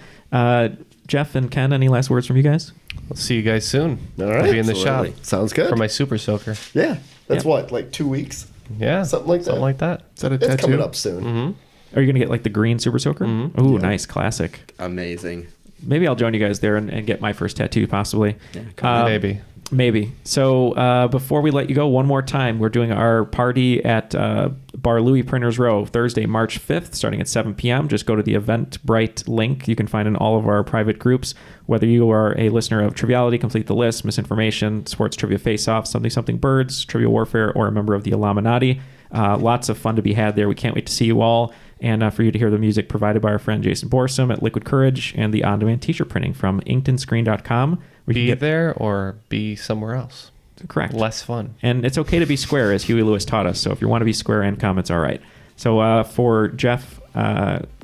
Jeff and Ken, any last words from you guys? We'll see you guys soon. All right. I'll be in the Absolutely. shop. Sounds good. For my Super Soaker. Yeah. That's what, like 2 weeks? Yeah. Something like that. Something like that. Is that a It's tattoo? coming up soon. Mm-hmm. Are you going to get like the green Super Soaker? Mm-hmm. Ooh, nice. Classic. Amazing. Maybe I'll join you guys there and get my first tattoo, possibly. Maybe. Maybe. So before we let you go, one more time, we're doing our party at Bar Louie Printers Row, Thursday, March 5th, starting at 7 p.m. Just go to the Eventbrite link you can find in all of our private groups. Whether you are a listener of Triviality, Complete the List, Misinformation, Sports Trivia Face-Off, Something Birds, Trivia Warfare, or a member of the Illuminati. Lots of fun to be had there. We can't wait to see you all and for you to hear the music provided by our friend Jason Borsum at Liquid Courage and the on-demand t-shirt printing from inkedonscreen.com. Be there or be somewhere else. Correct. Less fun. And it's okay to be square, as Huey Lewis taught us. So if you want to be square and come, it's all right. So for Jeff,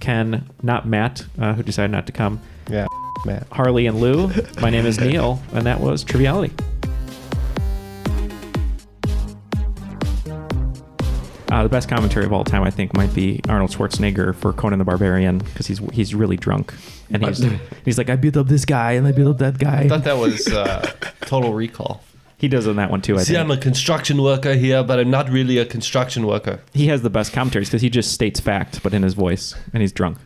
Ken, not Matt, who decided not to come. Yeah, Matt. Harley and Lou, my name is Neal, and that was Triviality. The best commentary of all time, I think, might be Arnold Schwarzenegger for Conan the Barbarian, because he's really drunk. And he's like, I beat up this guy, and I beat up that guy. I thought that was Total Recall. He does on that one, too, I think. I'm a construction worker here, but I'm not really a construction worker. He has the best commentaries, because he just states fact, but in his voice, and he's drunk.